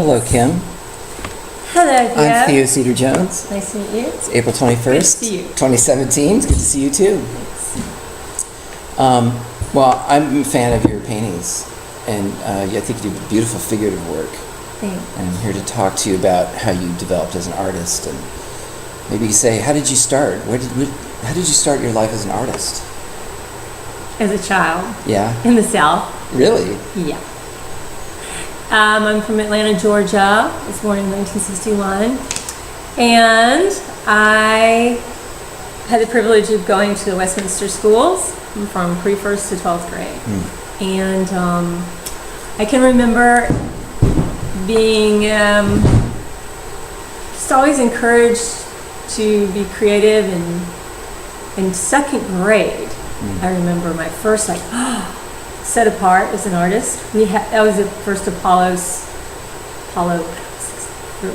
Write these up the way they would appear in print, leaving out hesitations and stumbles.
Hello, Kim. Hello, Theo. I'm Theo Cedar-Jones. Nice to meet you. It's April 21st, Good to see you. 2017. It's good to see you, too. Well, I'm a fan of your paintings, and I think you do beautiful figurative work. Thanks. And I'm here to talk to you about how you developed as an artist, and maybe you say, how did you start? How did you start your life as an artist? As a child. Yeah? In the South. Really? Yeah. I'm from Atlanta, Georgia. I was born in 1961. And I had the privilege of going to the Westminster schools from pre-first to 12th grade. And I can remember being just always encouraged to be creative. And in second grade, I remember my first set apart as an artist. That was the first Apollo. What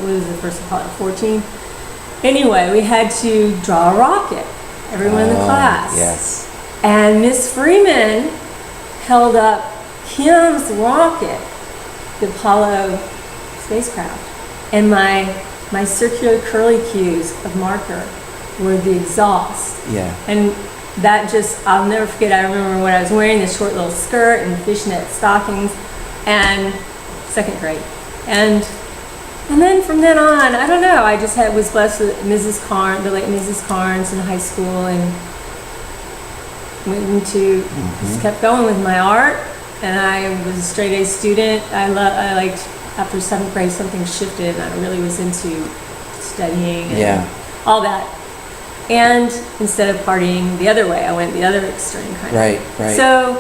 was the first Apollo? 14. Anyway, we had to draw a rocket. Everyone in the class. Yes. And Miss Freeman held up Kim's rocket, the Apollo spacecraft, and my circular curly cues of marker were the exhaust. Yeah. And that I'll never forget. I remember when I was wearing this short little skirt and fishnet stockings, and second grade, and then from then on, I don't know. I just was blessed with Mrs. Carnes, the late Mrs. Carnes, in high school, and went into just kept going with my art. And I was a straight A student. I liked after seventh grade something shifted, and I really was into studying and all that. And instead of partying the other way, I went the other extreme kind of. Right. So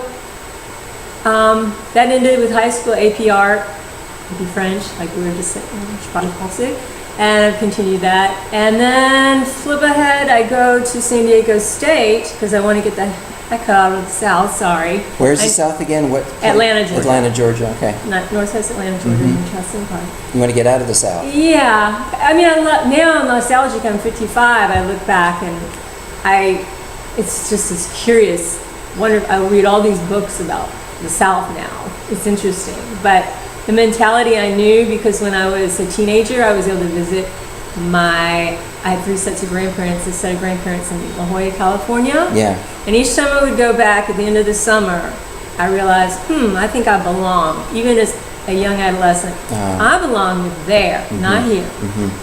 that ended with high school AP art, AP French, like we were just saying, and I've continued that. And then flip ahead, I go to San Diego State because I want to get the heck out of the South. Sorry. Where's the South again? What? Atlanta, Georgia. Atlanta, Georgia. Okay. Northwest Atlanta, Georgia, in Charleston Park. You want to get out of the South? Yeah, I mean, now I'm nostalgic. I'm 55. I look back and it's just this curious. I read all these books about the South now. It's interesting, but the mentality I knew because when I was a teenager, I was able to visit I had 3 sets of grandparents, a set of grandparents in La Jolla, California. Yeah. And each time I would go back at the end of the summer, I realized, I think I belong. Even as a young adolescent, I belong there, not here.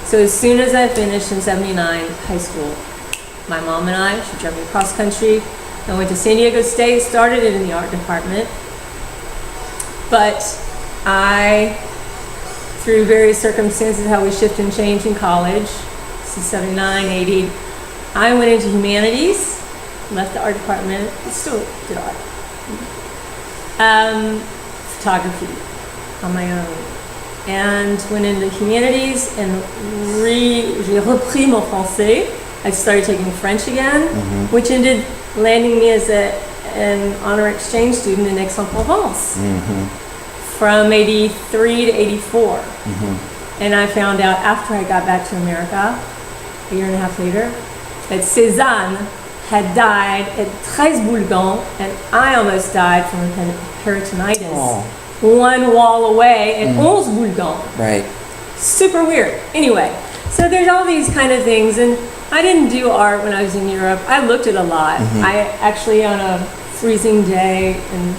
So as soon as I finished in 79 high school, my mom and I, she drove me cross country. I went to San Diego State, started it in the art department. But through various circumstances, how we shift and change in college, this is 79, 80, I went into humanities, left the art department, still did art. Photography on my own. And went into humanities and j'ai repris mon français. I started taking French again, which ended landing me as an honor exchange student in Aix-en-Provence from 83 to 84. And I found out after I got back to America, a year and a half later, that Cézanne had died at 13 Boulgon, and I almost died from peritonitis. One wall away at 11 Boulgon. Right. Super weird. Anyway, so there's all these kind of things, and I didn't do art when I was in Europe. I looked at a lot. I actually, on a freezing day in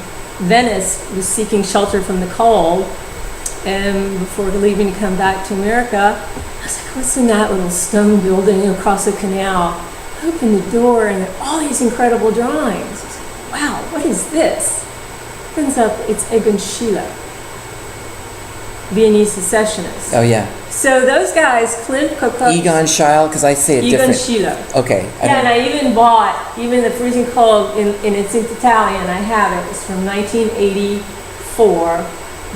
Venice, was seeking shelter from the cold, and before leaving to come back to America, I was like, what's in that little stone building across the canal? I opened the door, and there are all these incredible drawings. I was like, wow, what is this? Turns out it's Egon Schiele, Viennese secessionist. Oh, yeah. So those guys, Clint Coco... Egon Schiele, because I say it Egon different. Schiele. Okay. And I even bought, the freezing cold, in it's in Italian, I have it. It's from 1984.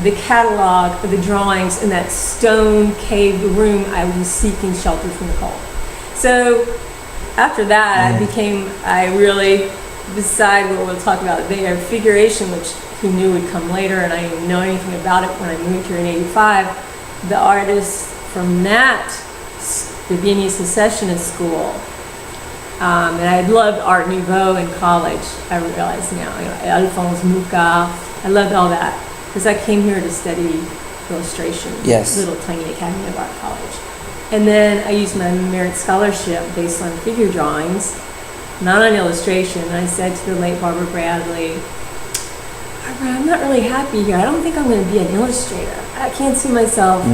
The catalog of the drawings in that stone caved room I was seeking shelter from the cold. So after that, I really, beside what we'll talk about there, figuration, which who knew would come later, and I didn't know anything about it when I moved here in 85, the artists from the Viennese Secessionist School, and I had loved Art Nouveau in college, I realize now, Alphonse Mucha, I loved all that, because I came here to study illustration. Yes. Little tiny Academy of Art college. And then I used my merit scholarship based on figure drawings, not on illustration. And I said to the late Barbara Bradley, Barbara, I'm not really happy here. I don't think I'm going to be an illustrator. I can't see myself,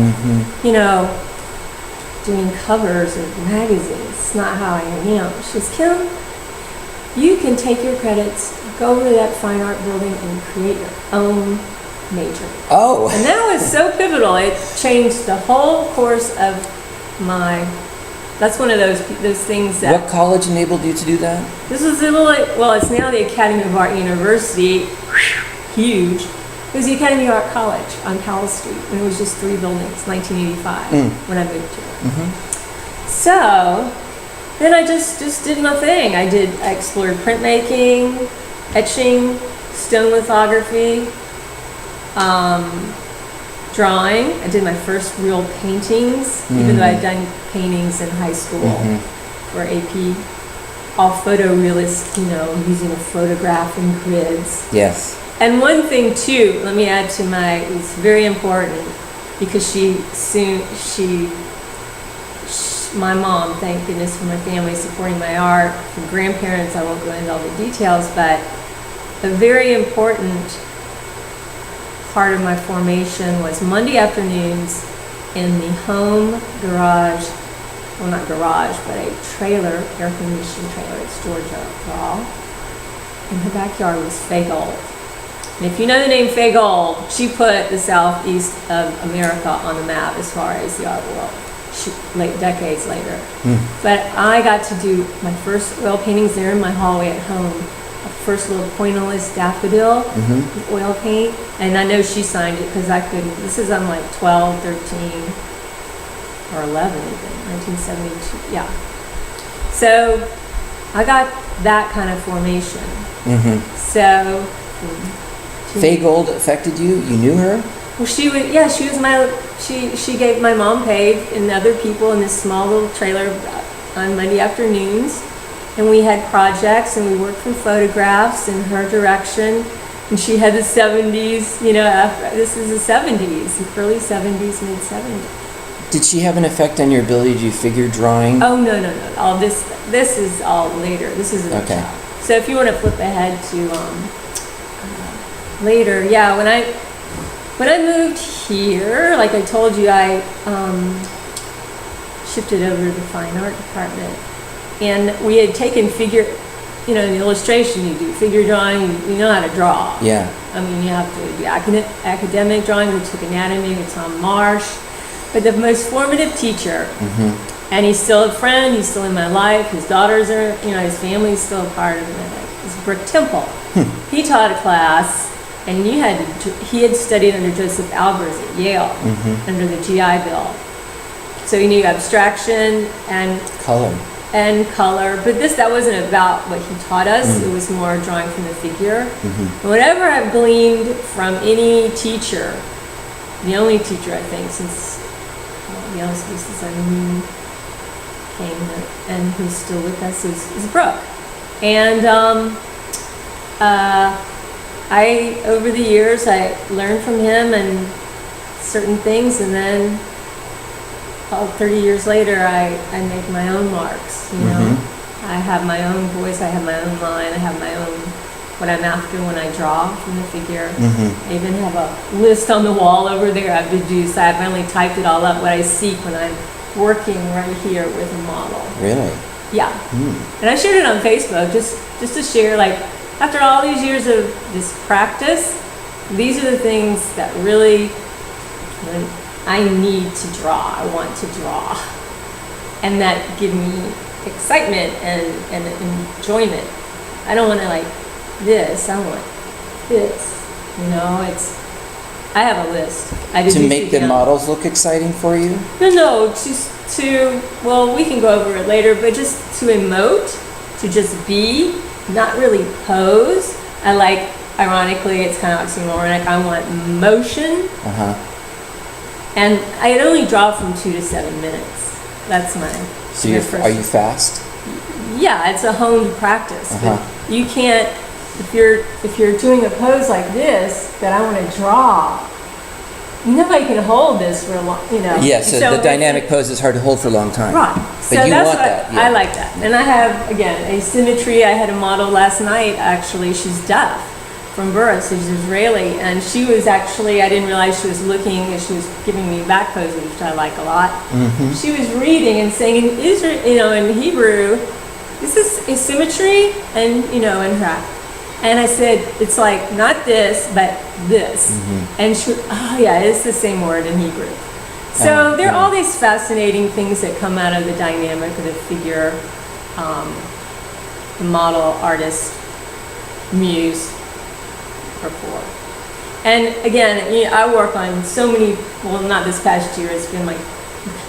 doing covers of magazines. It's not how I am. She goes, Kim, you can take your credits, go over to that fine art building and create your own major. Oh. And that was so pivotal. It changed the whole course of that's one of those things that... What college enabled you to do that? This was it's now the Academy of Art University, huge. It was the Academy of Art College on Powell Street, and it was just 3 buildings, 1985, when I moved here. So, then I just did my thing. I explored printmaking, etching, stone lithography, drawing. I did my first real paintings, even though I'd done paintings in high school for AP. All photorealist, using a photograph in grids. Yes. And one thing too, let me add to it's very important, because my mom, thank goodness for my family supporting my art, from grandparents, I won't go into all the details, but a very important part of my formation was Monday afternoons in the home garage, well not garage, but a trailer, air conditioned trailer, it's Georgia Raw. In her backyard was Fay Gold. And if you know the name Fay Gold, she put the southeast of America on the map as far as the art world, decades later. But I got to do my first oil paintings there in my hallway at home. First little pointillist daffodil with oil paint, and I know she signed it because I couldn't. This is on like 12, 13, or 11 even, 1972, yeah. So I got that kind of formation. So Fay Gold affected you? You knew her? Well, she gave my mom paid and other people in this small little trailer on Monday afternoons. And we had projects, and we worked from photographs in her direction. And she had the 70s, this is the 70s, early 70s, mid 70s. Did she have an effect on your ability to do figure drawing? Oh, no. All this is all later. This is okay. Child. So if you want to flip ahead to later, yeah, when I moved here, like I told you, I shifted over to the fine art department. And we had taken figure, in illustration, you do figure drawing, you know how to draw. Yeah. I mean, you have to do academic drawing. We took anatomy with Tom Marsh. But the most formative teacher, and he's still a friend, he's still in my life, his daughters are, his family's still a part of my life, is Brick Temple. He taught a class, and he had studied under Joseph Albers at Yale, under the GI Bill. So he knew abstraction and color. But that wasn't about what he taught us. It was more drawing from the figure. And whatever I've gleaned from any teacher, the only teacher I think since, to be honest with you, since I came and who's still with us is Brooke. And over the years, I learned from him and certain things, and then 30 years later, I make my own marks, I have my own voice, I have my own line, I have my own, what I'm after when I draw from the figure. I even have a list on the wall over there I've deduced. I finally typed it all up, what I seek when I'm working right here with a model. Really? Yeah. And I shared it on Facebook just to share, like, after all these years of this practice, these are the things that really, I need to draw. I want to draw. And that give me excitement and enjoyment. I don't want to like this. I want this. I have a list. To make the models look exciting for you? No, just well, we can go over it later, but just to emote, to just be, not really pose. I like, ironically, it's kind of oxymoronic. I want motion. And I only draw from 2 to 7 minutes. That's my. So are you fast? Yeah, it's a honed practice. But you can't, if you're doing a pose like this that I want to draw, nobody can hold this for a long, you know. Yeah, so the dynamic pose is hard to hold for a long time. Right. But So you that's want what that. Yeah. I like that. And I have, again, asymmetry. I had a model last night, actually. She's deaf from birth, so she's Israeli. And she was actually, I didn't realize she was looking, and she was giving me back poses, which I like a lot. Mm-hmm. She was reading and saying in Israel, you know, in Hebrew, this is asymmetry, and, you know, in her. And I said, it's like, not this, but this. Mm-hmm. And she, oh yeah, it's the same word in Hebrew. So there are all these fascinating things that come out of the dynamic of the figure, the model, artist, muse, or four. And again, you know, I work on so many, well, not this past year, it's been like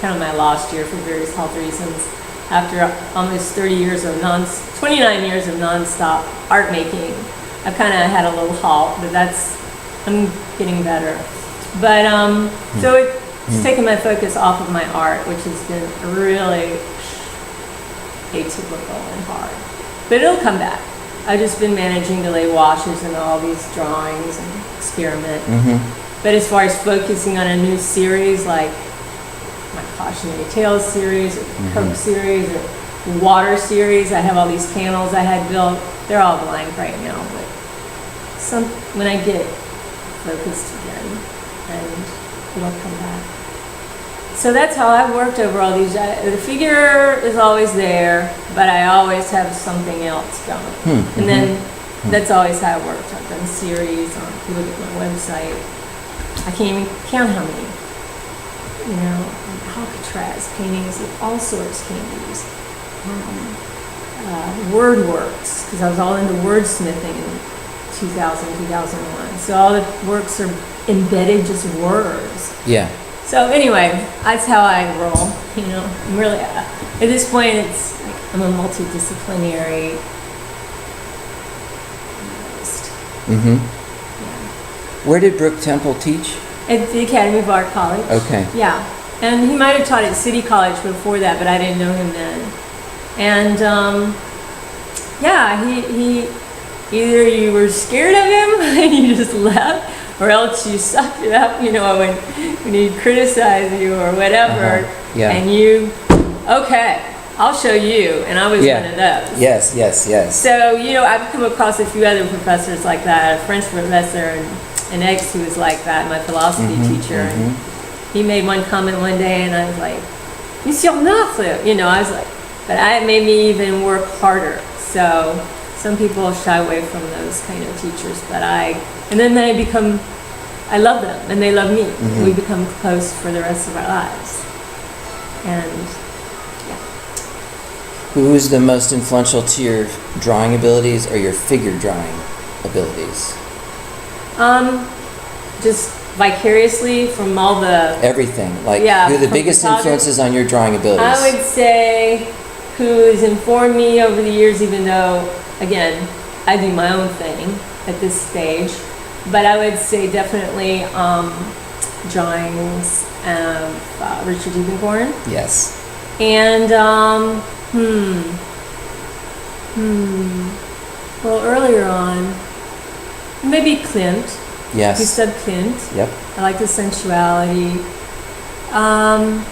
kind of my last year for various health reasons. After almost 29 years of non-stop art making, I've kind of had a little halt, but I'm getting better. But so it's taken my focus off of my art, which has been really atypical and hard. But it'll come back. I've just been managing to lay washes and all these drawings and experiment. Mm-hmm. But as far as focusing on a new series, like my Cautionary Tales series, or Coke series, or Water series, I have all these panels I had built. They're all blank right now, but when I get focused again, and it'll come back. So that's how I've worked over all these. The figure is always there, but I always have something else going. And then that's always how I worked. I've done series on, if you look at my website, I can't even count how many. You know, Alcatraz paintings of all sorts can use. Word works, because I was all into wordsmithing in 2000, 2001. So all the works are embedded just words. Yeah. So anyway, that's how I roll. You know, I'm really at this point, it's like I'm a multidisciplinary artist. Mm-hmm. Yeah. Where did Brooke Temple teach? At the Academy of Art College. Okay. Yeah, and he might have taught at City College before that, but I didn't know him then. And yeah, he either you were scared of him and you just left, or else you sucked it up, you know, when he'd criticize you or whatever, Yeah. and you, okay, I'll show you, and I was one of those. Yes. So, you know, I've come across a few other professors like that, a French professor and an ex who was like that, my philosophy teacher, and he made one comment one day, and I was like, Monsieur Notre, you know, I was like, but it made me even work harder. So some people shy away from those kind of teachers, but and then I love them, and they love me. We become close for the rest of our lives. And yeah. Who is the most influential to your drawing abilities or your figure drawing abilities? Just vicariously from all the Everything. Like, Yeah, who are the from biggest photography. influences on your drawing abilities? I would say who has informed me over the years, even though, again, I do my own thing at this stage. But I would say definitely drawings of Richard Evenborn. Yes. And, well, earlier on, maybe Klimt. Yes. Gustav Klimt. Yep. I like the sensuality. And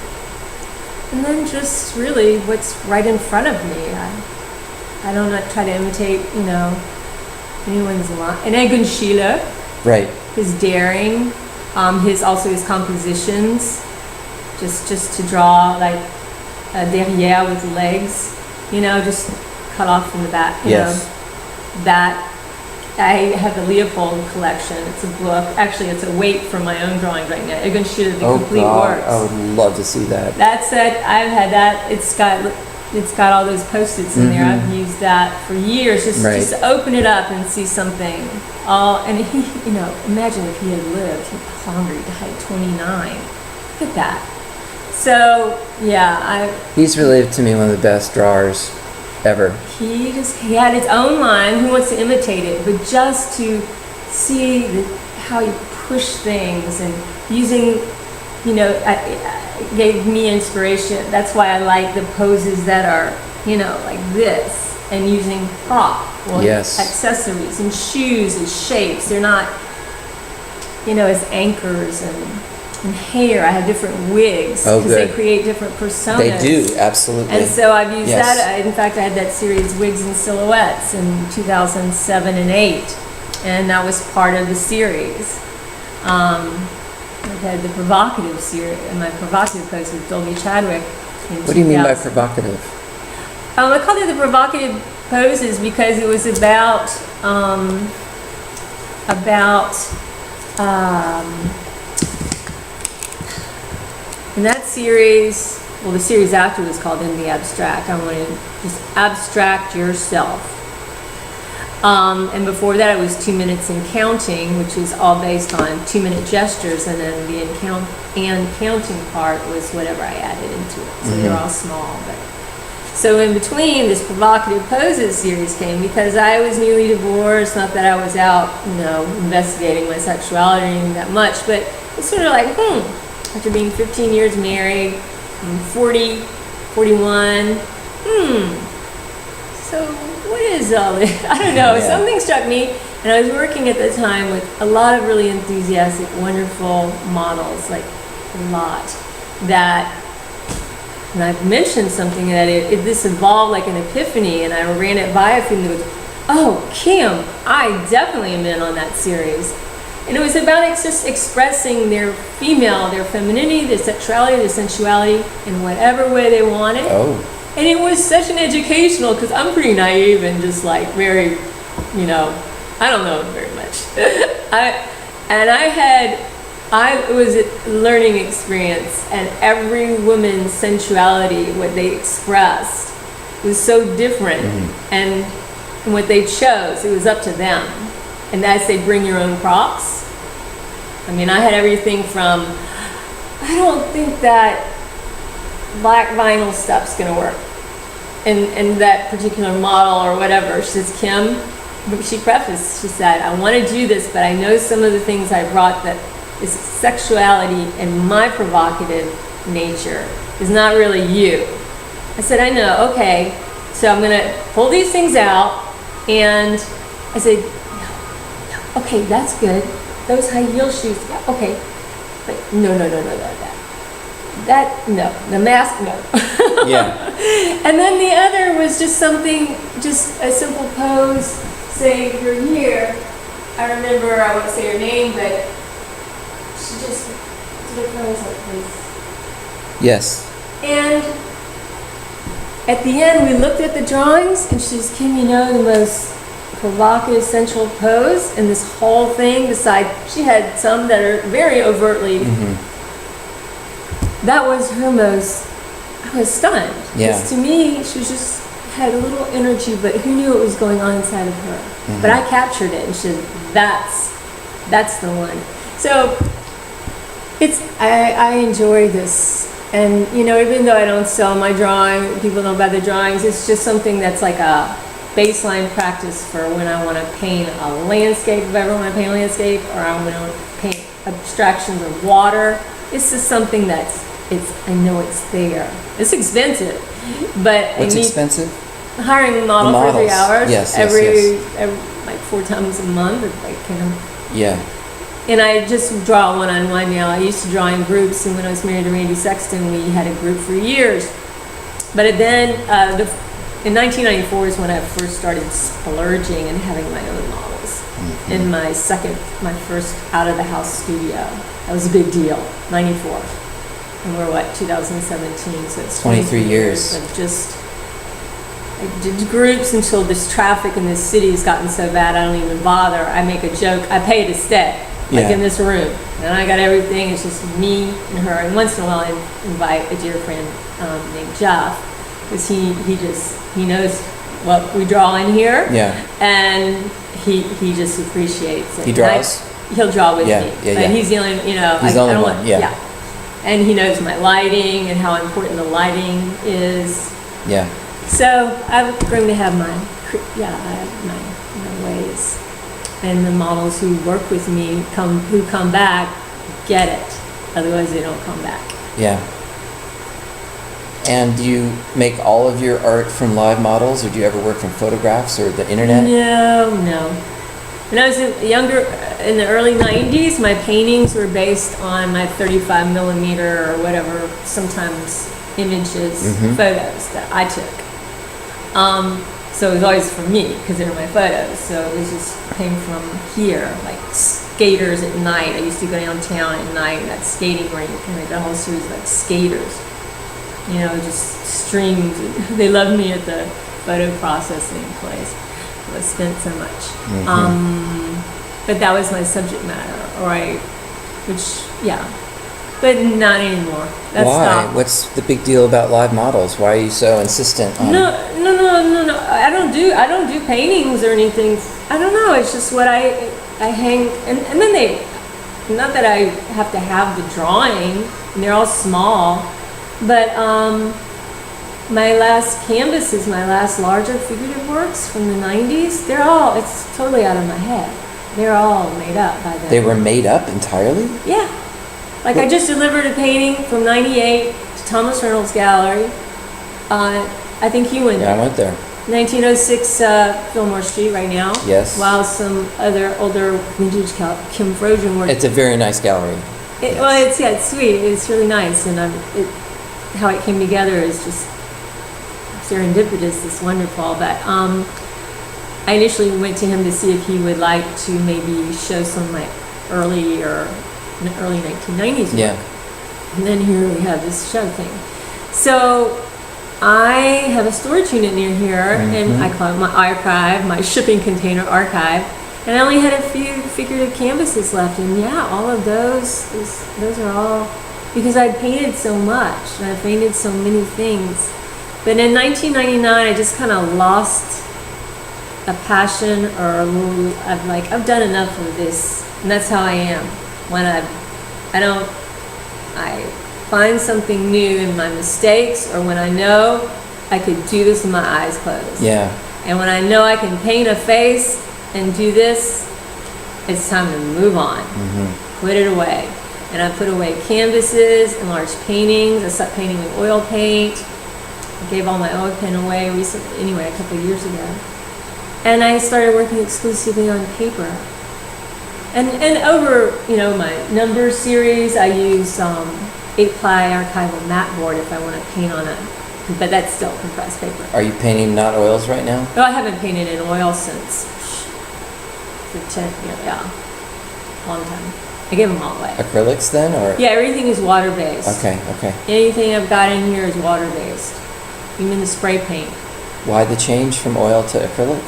then just really what's right in front of me. I don't try to imitate, you know, anyone's line. And Egon Schiele, Right. his daring, his compositions, just to draw like a derrière with legs, you know, just cut off from the back, you Yes. know, that. I have the Leopold collection. It's a book. Actually, it's a weight from my own drawings right now. Egon Schiele, the complete works. I would love to see that. That's it. I've had that. It's got all those Post-its in there. I've used that for years. Just open it up and see something. And he, you know, imagine if he had lived. How long he died at 29. Look at that. So yeah, He's really, to me, one of the best drawers ever. he had his own line. Who wants to imitate it? But just to see how he pushed things and using, you know, gave me inspiration. That's why I like the poses that are, you know, like this, and using accessories and shoes and shapes. They're not, you know, as anchors and and hair. I have different wigs Oh, because they good. create different personas. They do, absolutely. And so I've used Yes. that. In fact, I had that series Wigs and Silhouettes in 2007 and 8, and that was part of the series. I've had the provocative series, and my provocative post with Dolby Chadwick in What do you mean by 2000. provocative? I called it the provocative poses because it was about in that series, well, the series after was called In the Abstract. I wanted to just abstract yourself. And before that, it was 2 minutes and counting, which is all based on 2-minute gestures, and then the counting part was whatever I added into it. So they're all small. But so in between, this provocative poses series came because I was newly divorced. Not that I was out, investigating my sexuality or anything that much, but it's sort of like, after being 15 years married, I'm 40, 41, so what is all this? I don't know. Yeah. Something struck me, and I was working at the time with a lot of really enthusiastic, wonderful models, like a lot, that, and I've mentioned something that this evolved like an epiphany, and I ran it by a few, and they goes, oh, Kim, I definitely am in on that series. And it was about just expressing their femininity, their sexuality, their sensuality in whatever way they wanted. Oh. And it was such an educational, because I'm pretty naive and just like very, I don't know very much. It was a learning experience, and every woman's sensuality, what they expressed, was so different, and what they chose, it was up to them. And as they bring your own props. I mean, I had everything from, I don't think that black vinyl stuff's gonna work in that particular model or whatever. She says, Kim, she prefaced, she said, I want to do this, but I know some of the things I brought that is sexuality and my provocative nature is not really you. I said, I know, okay. So I'm gonna pull these things out, and I said, okay, that's good. Those high heel shoes, yeah, okay. But no, the mask, no. Yeah. And then the other was just something, just a simple pose. Say if you're here, I remember, I won't say her name, but she just did a pose like this. Yes. And at the end, we looked at the drawings, and she says, Kim, the most provocative sensual pose in this whole thing, besides she had some that are very overtly, that was her most, I was stunned. Yeah. Because to me, she just had a little energy, but who knew what was going on inside of her? But I captured it, and she said, that's the one. So I enjoy this. And, even though I don't sell my drawing, people don't buy the drawings, it's just something that's like a baseline practice for when I want to paint a landscape, if I ever want to paint a landscape, or I want to paint abstractions of water. It's just something I know it's there. It's expensive, but What's expensive? Hiring a model for 3 hours. Yes, every like 4 times a month, if I can. Yeah. And I just draw one-on-one now. I used to draw in groups, and when I was married to Randy Sexton, we had a group for years. But then in 1994 is when I first started splurging and having my own models. In my first out-of-the-house studio. That was a big deal, 94. And we're 2017, so it's 23 years. Of I did groups until this traffic in this city has gotten so bad I don't even bother. I make a joke, I pay to stay, like in this room. And I got everything, it's just me and her. And once in a while I invite a dear friend named Jeff, because he knows what we draw in here. Yeah. And he just appreciates it. He draws? He'll draw with me. But he's the only, He's the only one, yeah. And he knows my lighting and how important the lighting is. Yeah. So I'm going to have my ways. And the models who work with me who come back get it. Otherwise they don't come back. Yeah. And do you make all of your art from live models, or do you ever work from photographs or the internet? No. When I was younger, in the early 90s, my paintings were based on my 35 millimeter or whatever, sometimes images, photos that I took. So it was always for me because they were my photos. So it was just came from here, like skaters at night. I used to go downtown at night, that skating rink, and I got a whole series of like skaters. You know, just strings. They loved me at the photo processing place. I spent so much. But that was my subject matter, right? Which, yeah. But not anymore. That's Why? stopped. What's the big deal about live models? Why are you so insistent on? No. I don't do paintings or anything. I don't know. It's just what I hang, and then they, not that I have to have the drawing, and they're all small, but my last canvases, my last larger figurative works from the 90s, it's totally out of my head. They're all made up by then. They were made up entirely? Yeah. Like I just delivered a painting from 98 to Thomas Reynolds Gallery. I think you went Yeah, there. I went there. 1906 Fillmore Street right now. Yes. While some other older vintage Kim Frohsin work. It's a very nice gallery. Well, it's sweet. It's really nice, and how it came together is just serendipitous. It's wonderful. But I initially went to him to see if he would like to maybe show some of my early 1990s work. Yeah. And then here we have this show thing. So I have a storage unit near here, and I call it my archive, my shipping container archive. And I only had a few figurative canvases left, and yeah, all of those are all because I painted so much and I painted so many things. But in 1999, I just kind of lost a passion or a little. I've done enough of this, and that's how I am. When I find something new in my mistakes, or when I know I could do this with my eyes closed. Yeah. And when I know I can paint a face and do this, it's time to move on. Put it away. And I put away canvases and large paintings. I stopped painting with oil paint. I gave all my oil paint away recently, anyway, a couple of years ago. And I started working exclusively on paper. And over, my number series, I use 8-ply archival matte board if I want to paint on it. But that's still compressed paper. Are you painting not oils right now? No, I haven't painted in oil since long time. I gave them all away. Acrylics then, or? Yeah, everything is water-based. Okay. Anything I've got in here is water-based. Even the spray paint. Why the change from oil to acrylic?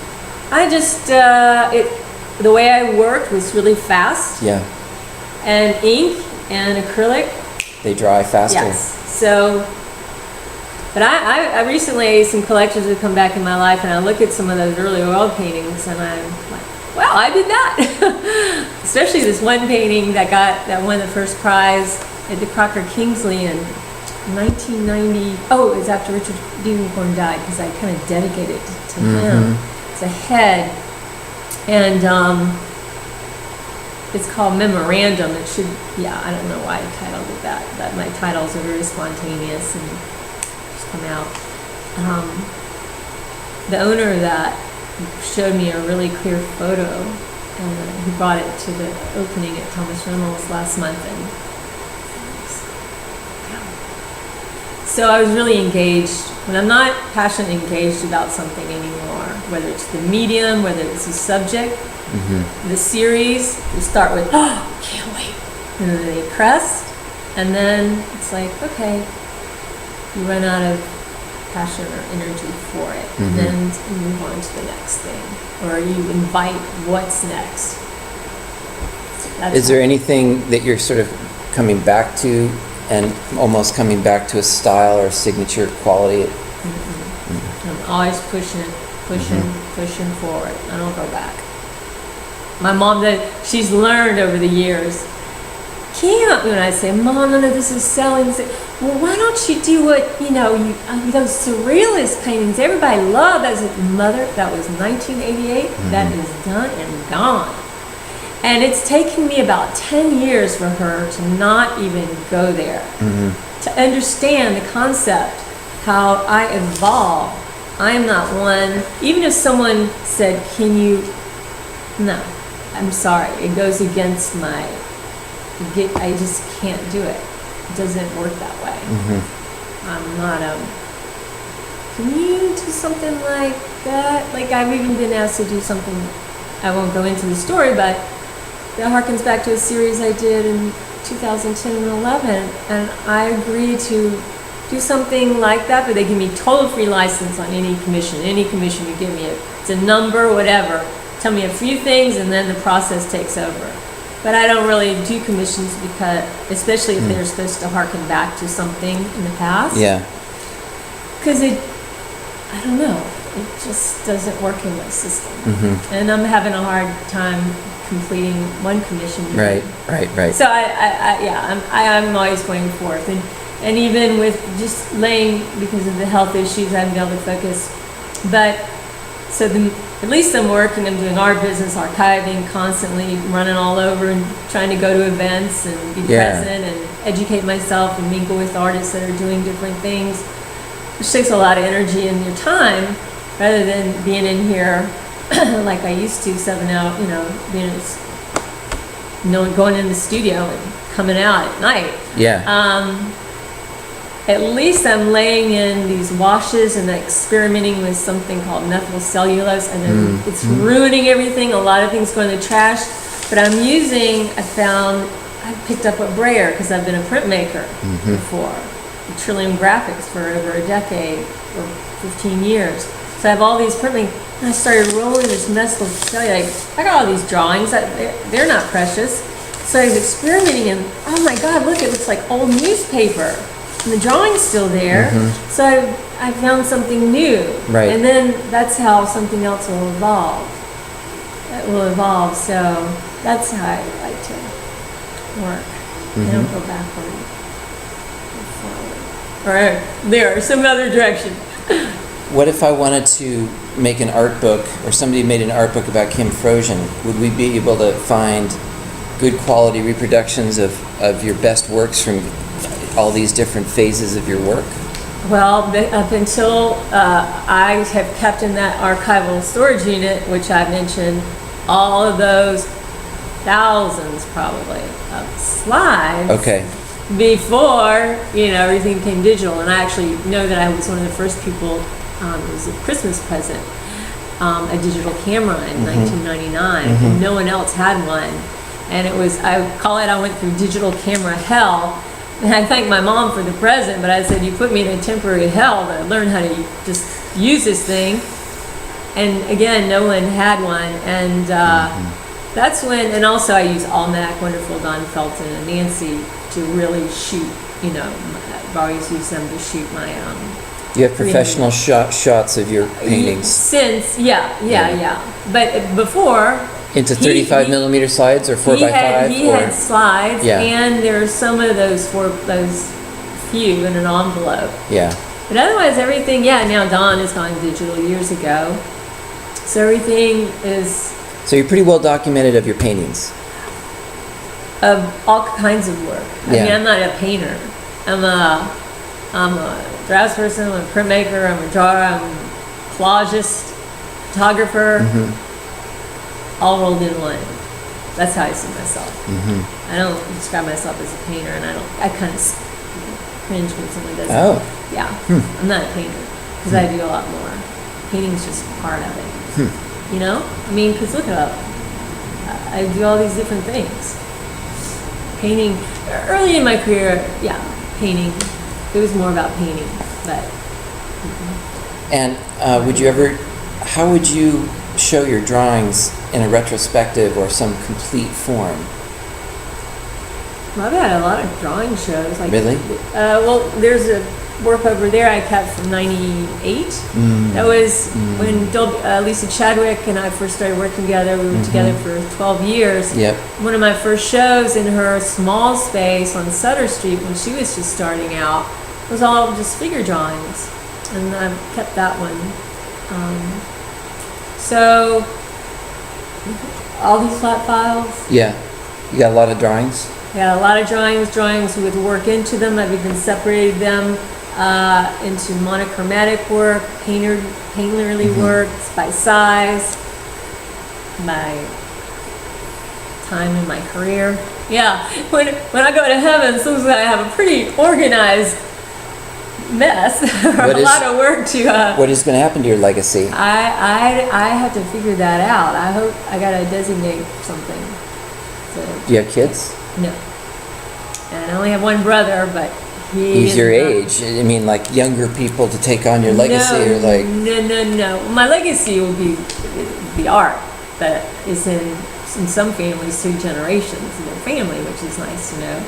I just, the way I worked was really fast. Yeah. And ink and acrylic. They dry faster. Yes. So, but I recently, some collectors have come back in my life, and I look at some of those early oil paintings, and I'm like, wow, I did that. Especially this one painting that won the first prize at the Crocker Kingsley in 1990. Oh, it was after Richard Devencorn died, because I kind of dedicated it to him. It's a head, and it's called Memorandum. It should, I don't know why I titled it that, but my titles are very spontaneous and just come out. The owner of that showed me a really clear photo, and he brought it to the opening at Thomas Reynolds last month, and so I was really engaged. When I'm not passionately engaged about something anymore, whether it's the medium, whether it's the subject, the series, you start with, can't wait, and then they crest, and then it's like, okay, you run out of passion or energy for it, and then you move on to the next thing, or you invite what's next. Is there anything that you're sort of coming back to, and almost coming back to a style or signature quality? I'm always pushing forward. I don't go back. My mom, she's learned over the years, when I say, Mom, none of this is selling, say, well, why don't you do what, those surrealist paintings everybody loved. I said, Mother, that was 1988. That is done and gone. And it's taken me about 10 years for her to not even go there, to understand the concept, how I evolve. I am not one, even if someone said, no, I'm sorry, it goes against I just can't do it. It doesn't work that way. I'm not can you do something like that? Like, I've even been asked to do something, I won't go into the story, but that harkens back to a series I did in 2010 and 11, and I agreed to do something like that, but they give me total free license on any commission you give me. It's a number, whatever. Tell me a few things, and then the process takes over. But I don't really do commissions because, especially if they're supposed to harken back to something in the past. Yeah. Because I don't know, it just doesn't work in my system. And I'm having a hard time completing one commission. Right. So I'm always going forth. And even with just laying, because of the health issues, I haven't been able to focus. But, at least I'm working, I'm doing art business, archiving, constantly running all over and trying to go to events and be present and educate myself and mingle with artists that are doing different things, which takes a lot of energy and your time, rather than being in here like I used to, 7 out, going in the studio and coming out at night. Yeah. At least I'm laying in these washes and experimenting with something called methyl cellulose, and then it's ruining everything. A lot of things go in the trash. But I picked up a brayer because I've been a printmaker before, Trillium Graphics for over a decade or 15 years. So I have all these printmaking, and I started rolling this methyl cellulose. I got all these drawings. They're not precious. So I was experimenting, and oh my God, look, it looks like old newspaper. And the drawing's still there, so I found something new. Right. And then that's how something else will evolve. It will evolve, so that's how I like to work. I don't go backward. Go forward. All right, there, some other direction. What if I wanted to make an art book, or somebody made an art book about Kim Frohsin? Would we be able to find good quality reproductions of your best works from all these different phases of your work? Well, up until I have kept in that archival storage unit, which I mentioned, all of those thousands probably of slides. Okay. Before, everything became digital. And I actually know that I was one of the first people, it was a Christmas present, a digital camera in 1999. And no one else had one. And it was, I went through digital camera hell. And I thank my mom for the present, but I said, you put me in a temporary hell to learn how to just use this thing. And again, no one had one. And that's when, and also I use Almac, Wonderful Don Felton, and Nancy to really shoot, I've always used them to shoot my... You have professional shots of your paintings? Since, yeah. But before... Into 35 millimeter slides or 4x5? He had slides, Yeah. and there are some of those few in an envelope. Yeah. But otherwise, everything, now Don has gone digital years ago. So everything is... So you're pretty well documented of your paintings? Of all kinds of work. I Yeah. mean, I'm not a painter. I'm a draftsperson, I'm a printmaker, I'm a drawer, I'm a collagist, photographer. All rolled in one. That's how I see myself. I don't describe myself as a painter, and I kind of cringe when someone does that. Yeah. I'm not a painter, because I do a lot more. Painting's just part of it. I mean, because look up. I do all these different things. Painting, early in my career, painting. It was more about painting, but. And how would you show your drawings in a retrospective or some complete form? Well, I've had a lot of drawing shows. Really? Well, there's a work over there I kept from '98. That was when Lisa Chadwick and I first started working together. We were together for 12 years. Yep. One of my first shows in her small space on Sutter Street when she was just starting out was all just figure drawings. And I've kept that one. So, all these flat files. Yeah. You got a lot of drawings? Yeah, a lot of drawings with work into them. I've even separated them into monochromatic work, painterly work by size, by time in my career. Yeah, when I go to heaven, sometimes I have a pretty organized mess, or a lot of work to. What is going to happen to your legacy? I have to figure that out. I hope I gotta designate something. So, Do you have kids? no, and I only have one brother, but He's your is not- age. I mean, like younger people to take on your legacy, or like. No. My legacy will be the art that is in some families 3 generations in their family, which is nice to know.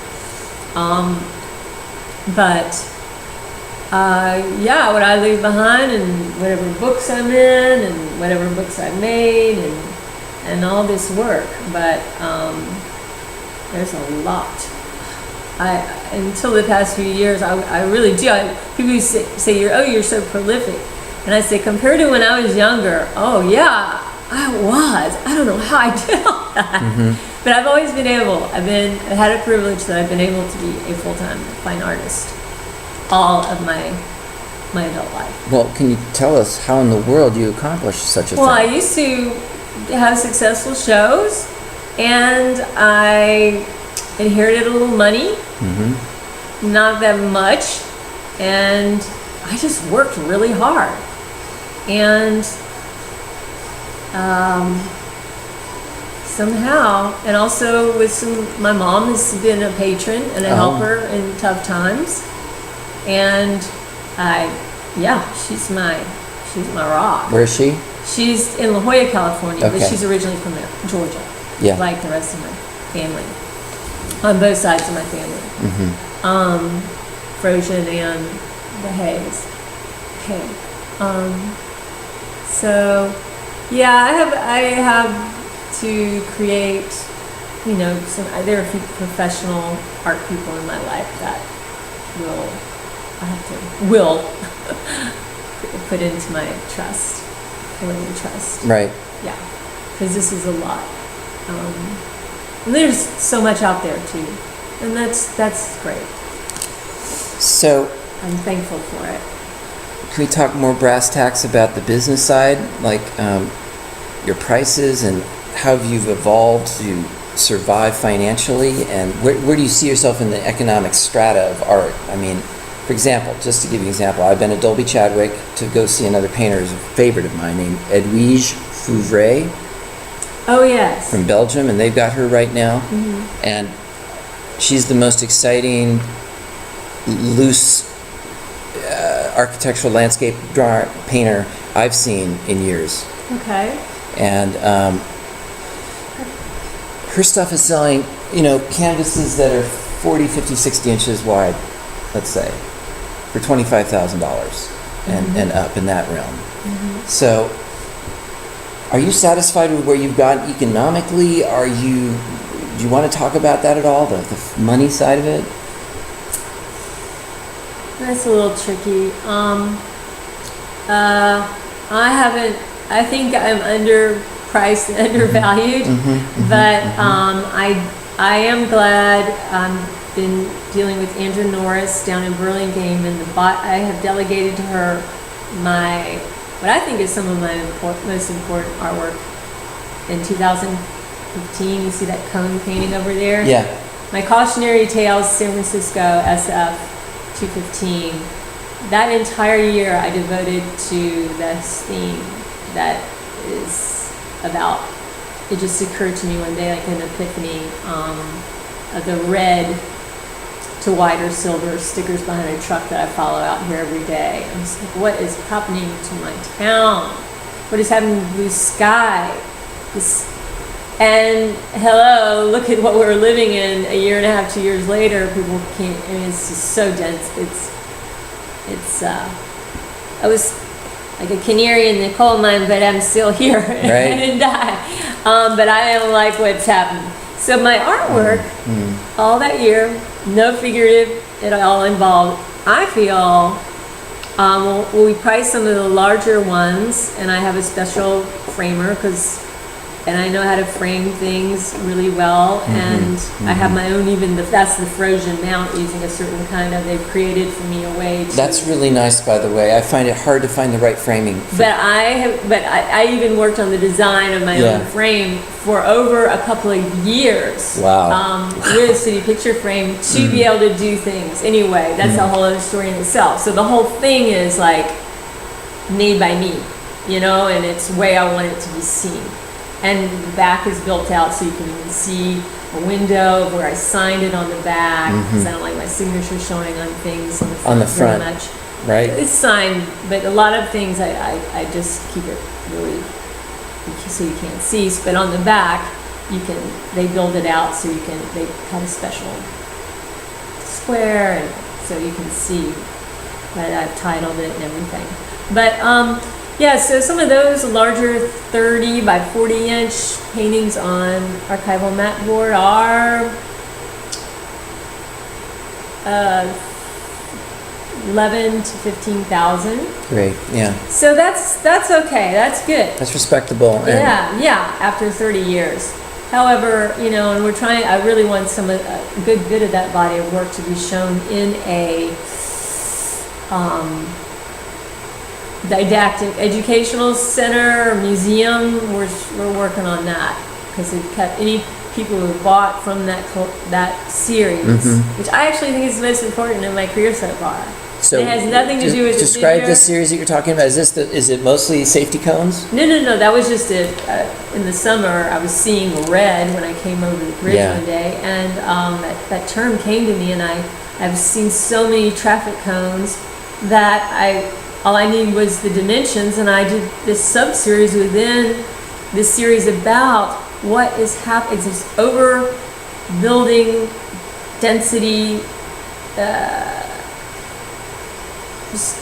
Yeah, what I leave behind, and whatever books I'm in, and whatever books I've made, and all this work. But there's a lot. Until the past few years, I really do. People say you're so prolific, and I say compared to when I was younger, oh yeah, I was. I don't know how I did all that, but I've always been able. I've had a privilege that I've been able to be a full-time fine artist all of my adult life. Well, can you tell us how in the world you accomplished such a Well, I thing? used to have successful shows, and I inherited a little money, not that much, and I just worked really hard. And somehow, and also with my mom has been a patron and a helper in tough times, and she's my rock. Where is she? She's in La Jolla, California, but Okay. she's originally from Georgia, Yeah. like the rest of my family, on both sides of my family. Frohsin and the Hayes. Okay. So, yeah, I have to create, there are a few professional art people in my life that will put into my trust, a little trust. Right. Yeah, because this is a lot. And there's so much out there too, and that's great. So, I'm thankful for it. can we talk more brass tacks about the business side, like your prices and how you've evolved to survive financially, and where do you see yourself in the economic strata of art? I mean, for example, just to give you an example, I've been to Dolby Chadwick to go see another painter who's a favorite of mine named Edwige Fouvray Oh yes. from Belgium, and they've got her right now. And she's the most exciting, loose architectural landscape painter I've seen in years. Okay. And her stuff is selling, canvases that are 40, 50, 60 inches wide, let's say, for $25,000 and up in that realm. So, are you satisfied with where you've gotten economically? Do you want to talk about that at all, the money side of it? That's a little tricky. I think I'm underpriced and undervalued, but I am glad I've been dealing with Andrew Norris down in Burlingame, and I have delegated to her what I think is some of my most important artwork. In 2015, you see that cone painting over there? Yeah. My Cautionary Tales San Francisco SF 215. That entire year I devoted to this theme that is about, it just occurred to me one day like an epiphany, of the red to white or silver stickers behind a truck that I follow out here every day. I'm just like, what is happening to my town? What is happening to blue sky? And hello, look at what we're living in a year and a half, 2 years later. People can't, it's just so dense. I was like a canary in the coal mine, but I'm still here. Right. I didn't die. But I don't like what's happened. So my artwork, all that year, no figurative at all involved. I feel, we price some of the larger ones, and I have a special framer because and I know how to frame things really well, and I have my own, that's the Frohsin mount, using a certain kind of, they've created for me a way to... That's really nice, by the way. I find it hard to find the right framing. But I even worked on the design of my own frame for over a couple of years. Wow. With a city picture frame to be able to do things. Anyway, that's a whole other story in itself. So the whole thing is like made by me, you know, and it's the way I want it to be seen. And the back is built out so you can even see a window of where I signed it on the back, because I don't like my signature showing on things on the front very much. Right. It's signed, but a lot of things I just keep it really so you can't see. But on the back, they build it out so they cut a special square, and so you can see. But I've titled it and everything. But yeah, so some of those larger 30 by 40 inch paintings on archival mat board are 11 to 15,000. Great, yeah. So that's okay. That's good. That's respectable. Yeah. After 30 years. However, you know, and I really want a good bit of that body of work to be shown in a didactic educational center or museum. We're working on that, because it kept any people who bought from that series, which I actually think is the most important in my career so far. So it has nothing to do with describe the series that you're talking about. Is it mostly safety cones? No. That was just in the summer. I was seeing red when I came over to the bridge one day, and that term came to me, and I've seen so many traffic cones that all I needed was the dimensions, and I did this sub-series within this series about what is happening. It's this overbuilding density, just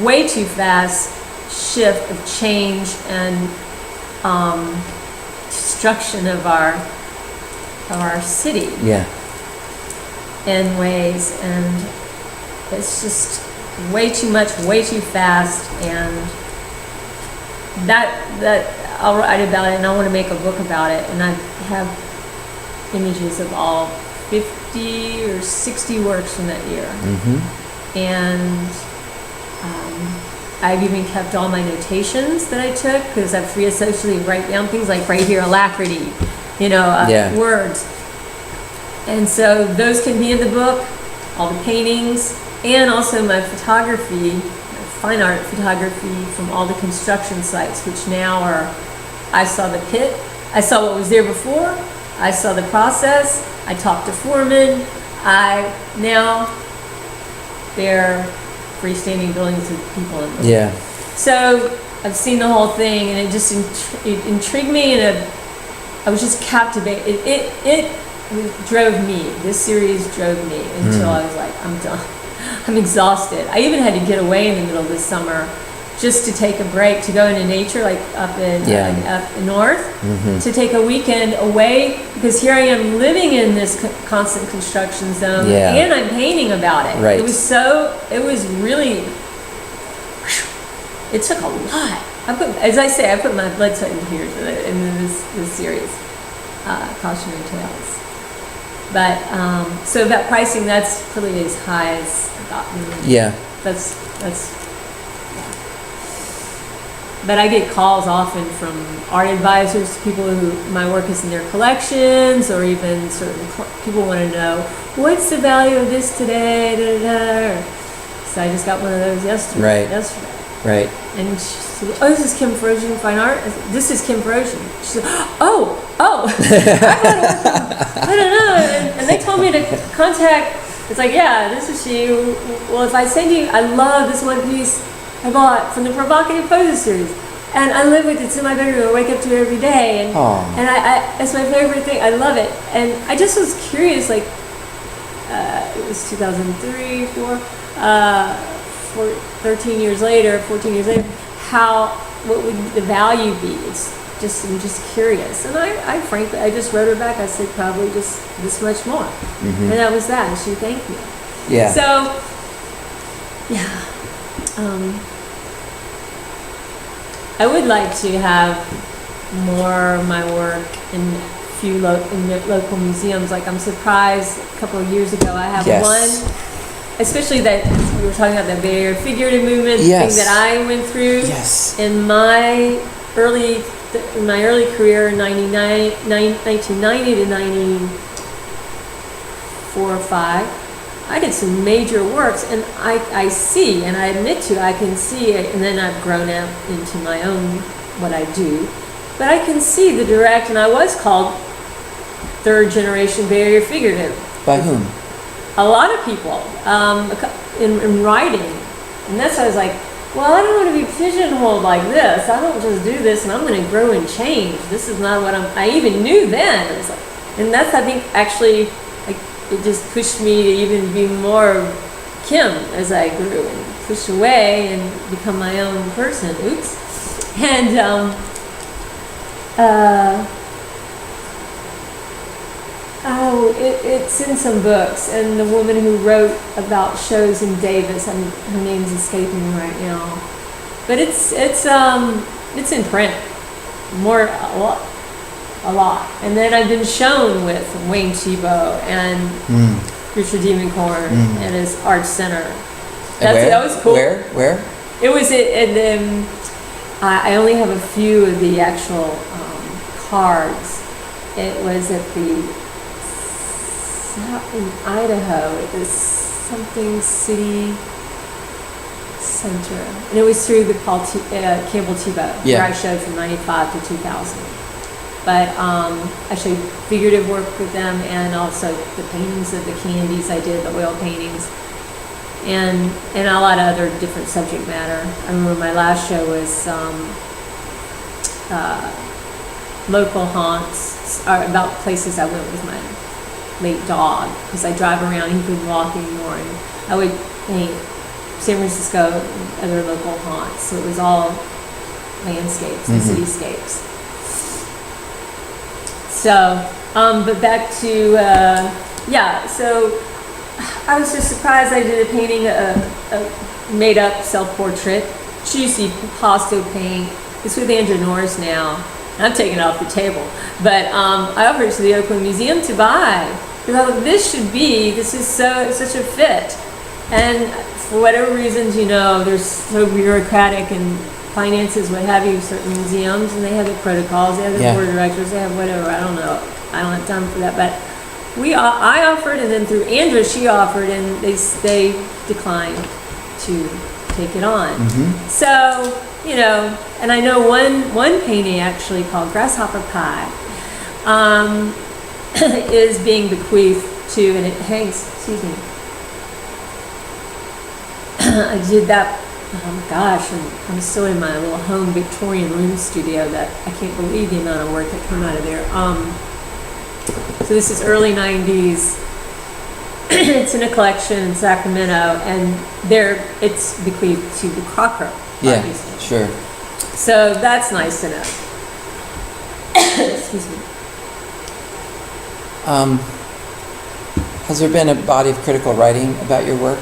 way too fast shift of change and destruction of our city. Yeah. In ways, and it's just way too much, way too fast, and that I'll write about it, and I want to make a book about it, and I have images of all 50 or 60 works from that year. And I've even kept all my notations that I took, because I'm free to socially write down things like right here, alacrity, words. And so those can be in the book, all the paintings, and also my photography, my fine art photography from all the construction sites, which now I saw the pit, I saw what was there before, I saw the process, I talked to foremen, now they're freestanding buildings with people in them. Yeah. So I've seen the whole thing, and it just it intrigued me, and I was just captivated. It drove me. This series drove me until I was like, I'm done. I'm exhausted. I even had to get away in the middle of the summer just to take a break, to go into nature, like up north, to take a weekend away, because here I am living in this constant construction zone, and I'm painting about it. Right. It was really, it took a lot. I put my blood, sweat, and tears in this series, Cautionary Tales. But so that pricing, that's probably as high as I've gotten. Yeah. That's. But I get calls often from art advisors, people who my work is in their collections, or even certain people want to know, what's the value of this today? Da, da, da. So I just got one of those yesterday. Right. And she said, oh, this is Kim Frohsin Fine Art? I said, this is Kim Frohsin. She said, oh. I don't know. And they told me to contact, it's like, yeah, this is she. Well, if I send you, I love this one piece I bought from the Provocative Poses series, and I live with it. It's in my bedroom. I wake up to it every day, and I it's my favorite thing. I love it, and I just was curious. Like, it was 2003, 14 years later, what would the value be? I'm just curious, and I frankly, I just wrote her back. I said probably just this much more, and that was that. And she thanked me. Yeah. So, yeah. I would like to have more of my work in few local museums. Like I'm surprised a couple of years ago I have Yes. one, especially that we were talking about the Bay Area figurative movement Yes. thing that I went through Yes. in my early career, 1990 to 94 or 5. I did some major works, and I see, and I admit to, I can see it, and then I've grown out into my own, what I do. But I can see the direct, and I was called third generation Bay Area figurative. By whom? A lot of people, in writing. And that's why I was like, well, I don't want to be pigeonholed like this. I don't just do this and I'm going to grow and change. This is not what I even knew then. It was like, and that's, I think, actually, like, it just pushed me to even be more Kim as I grew and push away and become my own person. Oops. And it's in some books, and the woman who wrote about shows in Davis, her name's escaping me right now, but it's in print, a lot. And then I've been shown with Wayne Thiebaud and Richard Demoncorn at his art center. That was cool. Where? It was I only have a few of the actual cards. It was at the in Idaho at the something city center, and it was through the Campbell Thiebaud, where I showed from 95 to 2000. But I showed figurative work with them, and also the paintings of the candies I did, the oil paintings, and a lot of other different subject matter. I remember my last show was local haunts, about places I went with my late dog, because I drive around, he couldn't walk anymore, and I would paint San Francisco and other local haunts. So it was all landscapes and cityscapes. So, but back to, so I was just surprised I did a painting, a made-up self-portrait, juicy pasto paint. It's with Andrew Norris now. I'm taking it off the table, but I offered it to the Oakland Museum to buy, because I thought this is such a fit. And for whatever reasons, they're so bureaucratic and finances, what have you, certain museums, and they have the protocols, they have the board of directors, they have whatever, I don't know, I don't have time for that, but I offered, and then through Andrea, she offered, and they declined to take it on. So, and I know one painting actually called Grasshopper Pie is being bequeathed to, and it hangs, I did that, I'm still in my little home Victorian room studio that I can't believe the amount of work that came out of there. So this is early 90s. It's in a collection in Sacramento, and it's bequeathed to the Crocker. Yeah, sure. So that's nice to know. Excuse me. Has there been a body of critical writing about your work?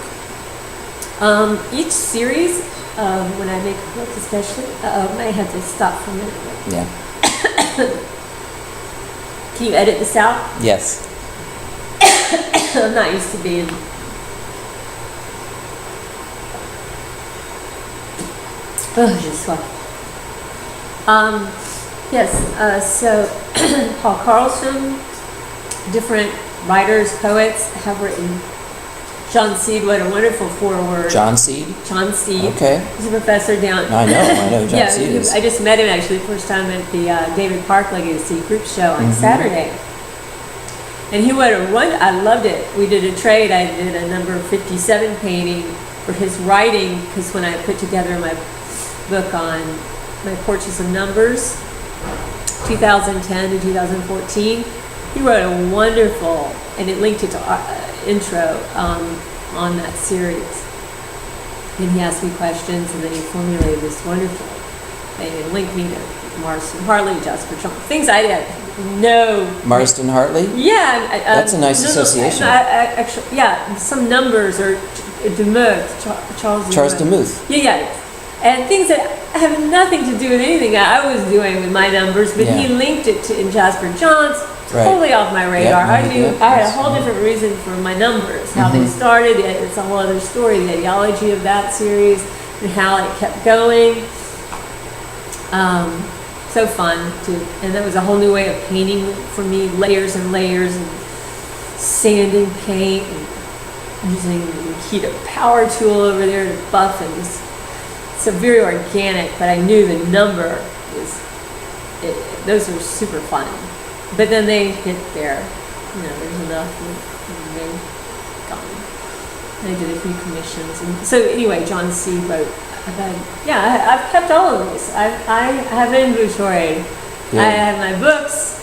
Each series, when I make a book especially, I might have to stop for a minute. Yeah. Can you edit this out? Yes. I'm not used to being... just fuck. Yes, so Paul Carlson, different writers, poets have written. John Seed, what a wonderful foreword. John Seed? John Seed. Okay. He's a professor down... I know John Seed is. I just met him actually the first time at the David Park Legacy group show on Saturday. And I loved it. We did a trade. I did a number 57 painting for his writing, because when I put together my book on my Portraits of Numbers, 2010 to 2014, he wrote a wonderful, and it linked it to intro on that series. And he asked me questions, and then he formulated this wonderful thing and linked me to Marston Hartley, Jasper Trump, things I didn't know. Marston Hartley? Yeah. That's a nice association. Actually, some numbers, or Demuth, Charles Demuth. Yeah. and things that have nothing to do with anything I was doing with my numbers, but he Yeah. linked it to in Jasper Johns, Right. totally off my radar. Yeah, I knew yeah, I had a yes. whole different reason for my numbers, how they Mhm. started. It's a whole other story, the ideology of that series and how it kept going. So fun to, and that was a whole new way of painting for me, layers and layers and sanding paint and using the Nikita power tool over there to buff and just, so very organic, but I knew the number was, those were super fun. But then they hit their, there's enough and they're gone. I did a few commissions. And so anyway, John C. wrote, I've kept all of these. I have inventoried. Yeah. I have my books.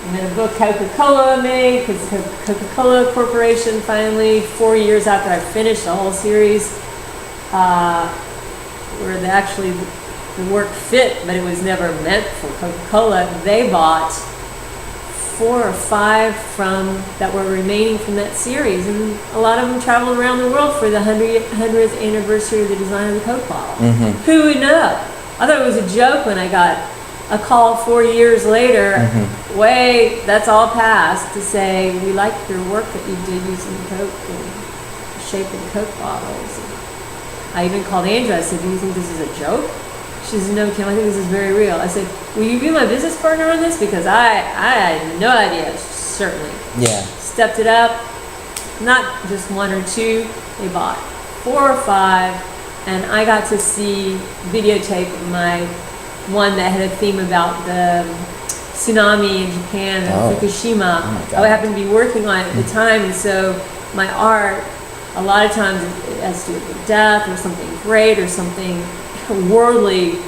I'm in a book Coca-Cola made, because Coca-Cola Corporation finally, 4 years after I finished the whole series, where the work fit, but it was never meant for Coca-Cola. They bought 4 or 5 that were remaining from that series, and a lot of them traveled around the world for the 100th anniversary of the design of the Coke bottle. Mhm. Who would know? I thought it was a joke when I got a call 4 years later. Mhm. Wait, that's all past, to say we like your work that you did using Coke and shaping Coke bottles. I even called Andrea. I said, "Do you think this is a joke?" She said, "No, Kim, I think this is very real." I said, "Will you be my business partner on this? Because I had no idea." Certainly. Yeah. Stepped it up. Not just 1 or 2. They bought 4 or 5, and I got to see videotape of my one that had a theme about the tsunami in Japan and Fukushima. Oh my God. I happened to be working on it at the time, and so my art, a lot of times it has to do with death or something great or something worldly,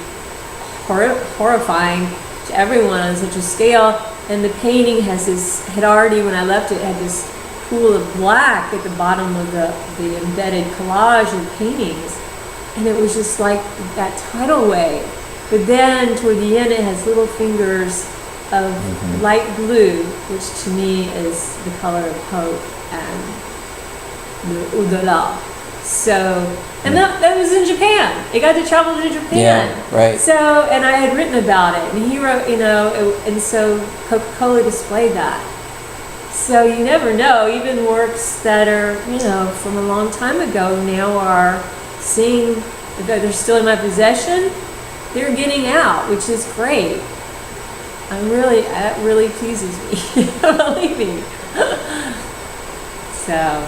horrifying to everyone on such a scale. And the painting had already, when I left it, had this pool of black at the bottom of the embedded collage of paintings. And it was just like that tidal wave. But then toward the end, it has little fingers of light blue, which to me is the color of hope and the au-delà. So, and that was in Japan. It got to travel to Japan. Yeah, right. So, and I had written about it, and he wrote, and so Coca-Cola displayed that. So you never know, even works that are, from a long time ago now are seeing, if they're still in my possession, they're getting out, which is great. That really pleases me, believe me. So,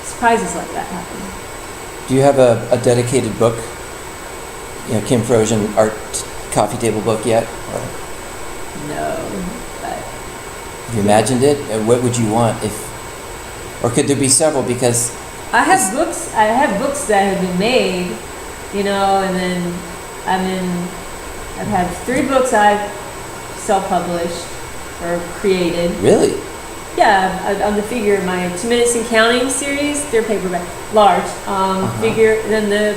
surprises like that happen. Do you have a dedicated book? Kim Frohsin art coffee table book yet? Or No, but have you imagined it? What would you want or could there be several? Because I have books. I have books that have been made, and then I've had 3 books I've self-published or created. Really? Yeah, on the figure, my 2 Minutes in Counting series, they're paperback, large figure. Then the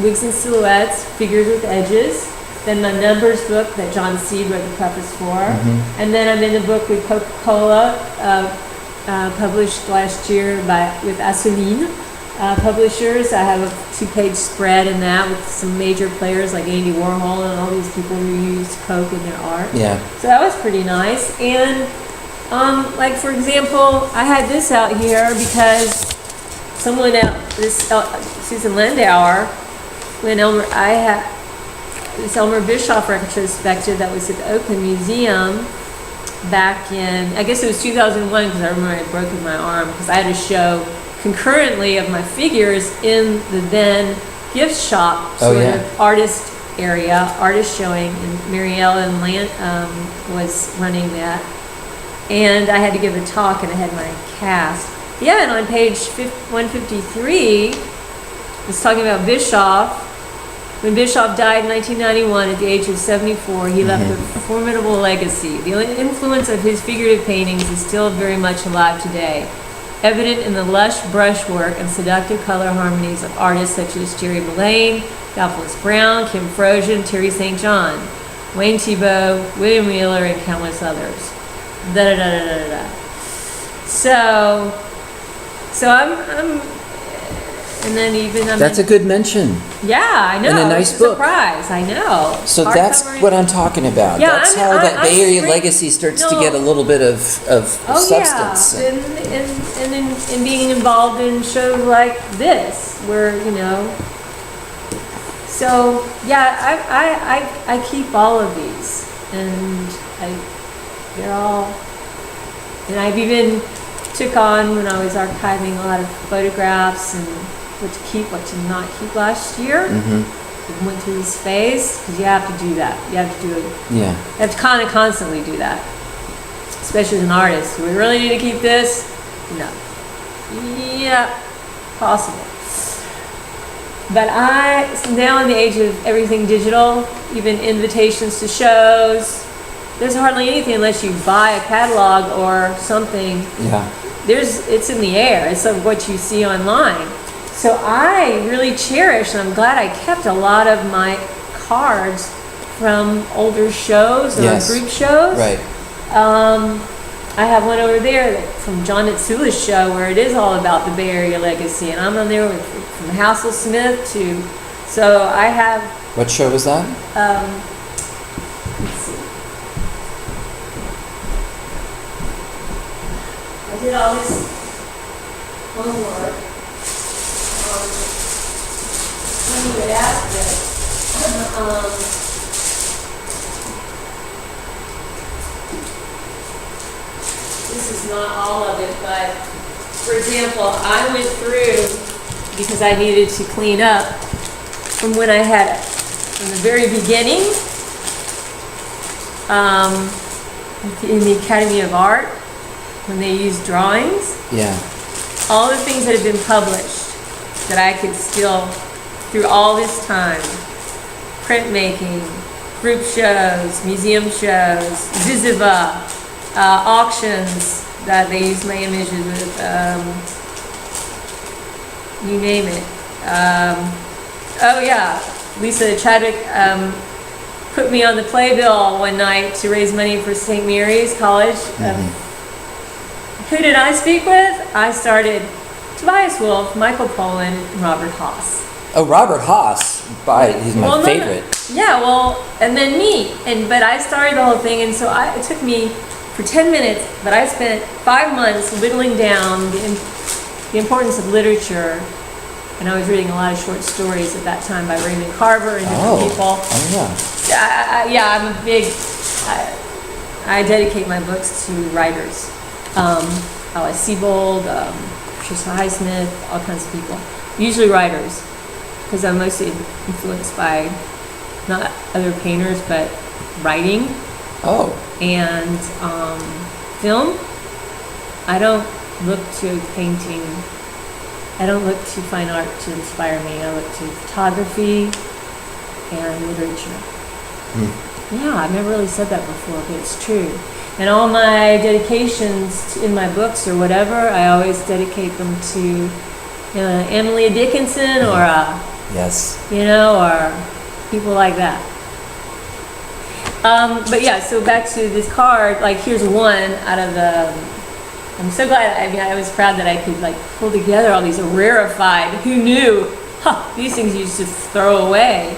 Wigs and Silhouettes, figures with edges. Then my numbers book that John C. wrote the preface for. And then I'm in a book with Coca-Cola, published last year with Assoline Publishers. I have a 2-page spread in that with some major players like Andy Warhol and all these people who used Coke in their art. Yeah. So that was pretty nice. And like for example, I had this out here because someone Susan Landauer, when I had this Elmer Bischoff retrospective that was at the Oakland Museum back in, I guess it was 2001, because I remember I had broken my arm, because I had a show concurrently of my figures in the then gift shop sort of artist area, artist showing, and Mary Ellen was running that. And I had to give a talk, and I had my cast. Yeah, and on page 153, it's talking about Bischoff. When Bischoff died in 1991 at the age of 74, he left a formidable legacy. The influence of his figurative paintings is still very much alive today, evident in the lush brushwork and seductive color harmonies of artists such as Jerry Mullane, Alphonse Brown, Kim Frohsin, Terry St. John, Wayne Thiebaud, William Wheeler, and countless others. So I'm And then even That's a good mention. Yeah, I know. And a nice it's book. Surprise, I know. So that's Hardcover. what I'm talking about. Yeah, That's I'm- how that I'm Bay Area great- legacy starts to No. get a little bit of Oh substance. yeah, and in being involved in shows like this, where So yeah, I keep all of these, and they're all, and I've even took on when I was archiving a lot of photographs and what to keep, what to not keep last year. We went through this phase because you have to do that. You have to do it. Yeah. You have to kind of constantly do that, especially as an artist. Do we really need to keep this? No. Yeah, possible. But now in the age of everything digital, even invitations to shows, there's hardly anything unless you buy a catalog or something. Yeah. It's in the air. It's of what you see online. So I really cherish, and I'm glad I kept a lot of my cards from older shows or Yes. group shows. Right. I have one over there from John Netsula's show where it is all about the Bay Area legacy, and I'm on there from Hassel Smith to. So I have. What show was that? Let's see. I did all this homework. When you would ask this. This is not all of it, but for example, I went through because I needed to clean up from when I had from the very beginning in the Academy of Art when they used drawings. Yeah. All the things that have been published that I could still, through all this time, printmaking, group shows, museum shows, Ziziva, auctions that they use my images with, you name it. Oh yeah, Lisa Chadwick put me on the playbill one night to raise money for St. Mary's College. Who did I speak with? I started Tobias Wolff, Michael Pollan, and Robert Haas. Oh, Robert Haas. He's my favorite. Yeah, well, and then me. But I started the whole thing, and so it took me for 10 minutes, but I spent 5 months whittling down the importance of literature. And I was reading a lot of short stories at that time by Raymond Carver and different people. Oh, yeah. Yeah, I'm a big, I dedicate my books to writers. Alice Sebold, Patricia Highsmith, all kinds of people. Usually writers, because I'm mostly influenced by not other painters, but writing. Oh. And film. I don't look to painting. I don't look to fine art to inspire me. I look to photography and literature. Yeah, I've never really said that before, but it's true. And all my dedications in my books or whatever, I always dedicate them to Emily Dickinson or yes, or people like that. But yeah, so back to this card. Like, here's one out of the. I'm so glad. I was proud that I could pull together all these rarefied. Who knew? These things you used to throw away.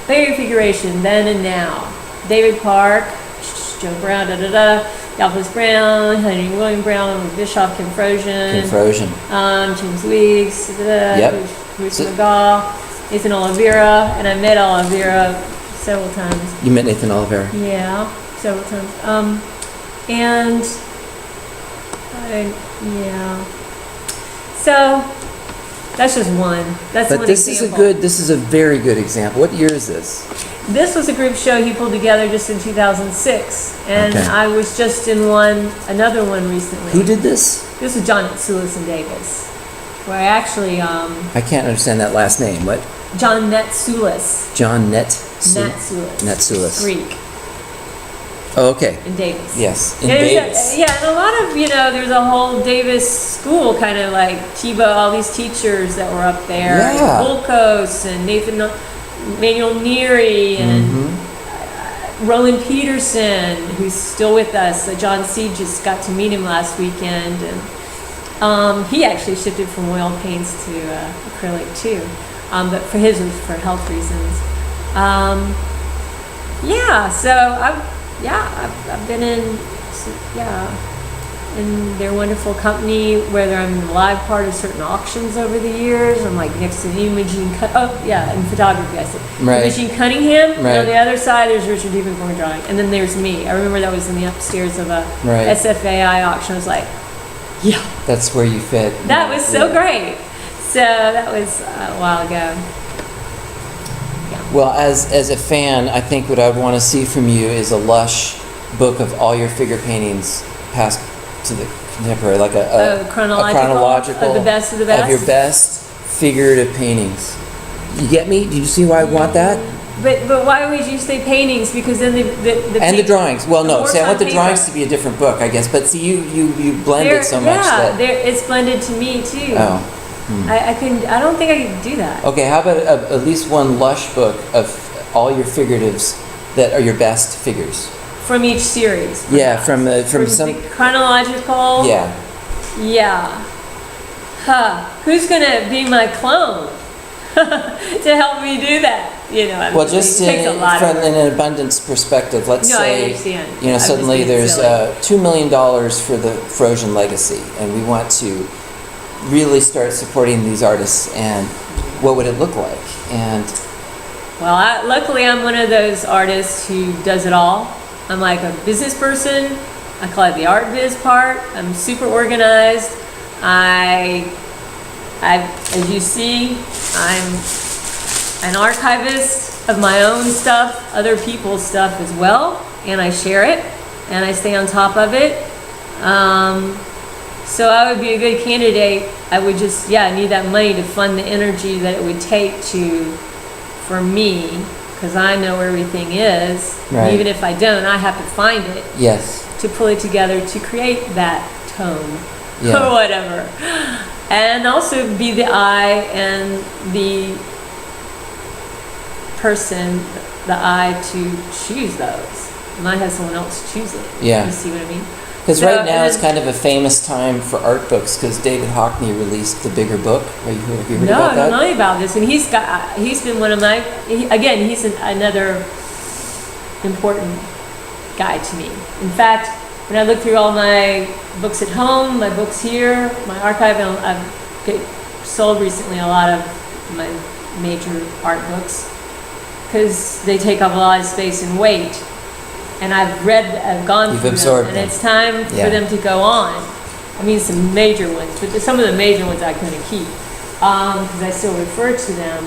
Bay Area Figuration, then and now. David Park, Joe Brown, Alphonse Brown, Henry William Brown, Bischoff, Kim Frohsin, James Weeks, Bruce McGaw, Nathan Oliveira, and I met Oliveira several times. You met Nathan Oliveira? Yeah, several times. So that's just one. That's but one this example. this is a very good example. What year is this? This was a group show he pulled together just in 2006, and Okay. I was just in another one recently. Who did this? This was John Netsoulis and Davis, where I actually I can't understand that last name. What? John Netsoulis. John Netsoulis. Netsoulis. Greek. Oh, okay. In Davis. Yes, in Davis. Davis. And a lot of, there's a whole Davis school, kind of like Chiba, all these teachers that were up there. Yeah. Volkos and Manuel Neary and Roland Peterson, who's still with us. John C. just got to meet him last weekend. And He actually shifted from oil paints to acrylic too, but for his was for health reasons. I've been in their wonderful company, whether I'm in the live part of certain auctions over the years. I'm like next to Imogene, in photography I said. Right. Imogene Cunningham, Right. and on the other side there's Richard Diebenkorn drawing, and then there's me. I remember that was in the upstairs of a Right. SFAI auction. I was like, yeah. That's where you fit. That was so great. So that was a while ago. Well, as a fan, I think what I would want to see from you is a lush book of all your figure paintings past to the contemporary, like a chronological of the best of the best. Of your best figurative paintings. You get me? Do you see why I want that? But why would you say paintings? Because then the drawings. Well, no. See, I want the paper. drawings to be a different book, I guess. But see, you blend it so much that it's blended to me too. Oh. I don't think I could do that. Okay, how about at least one lush book of all your figuratives that are your best figures? From each series. Yeah, from some the chronological. Yeah. Yeah. Who's gonna be my clone to help me do that? Well, just it takes a lot from of an abundance perspective, let's say, I understand. Suddenly there's $2 million for the Frohsin legacy, and we want to really start supporting these artists, and what would it look like? And well, luckily I'm one of those artists who does it all. I'm like a business person. I call it the art biz part. I'm super organized. As you see, I'm an archivist of my own stuff, other people's stuff as well, and I share it, and I stay on top of it. So I would be a good candidate. I would just, need that money to fund the energy that it would take for me, because I know where everything is. Right. Even if I don't, I have to find it. Yes. To pull it together to create that tone Yeah. or whatever. And also be the eye and the person, the eye to choose those. And I have someone else choose it. Yeah. You see what I mean? Because So, right now and it's kind of a famous time for art books because David Hockney released the bigger book. Have you heard No, about I that? don't know about this. And he's been one of my, he's another important guy to me. In fact, when I look through all my books at home, my books here, my archive, I've sold recently a lot of my major art books because they take up a lot of space and weight. And I've gone You've through absorbed them, them. and it's time Yeah. for them to go on. I mean, some major ones, but some of the major ones I couldn't keep because I still refer to them.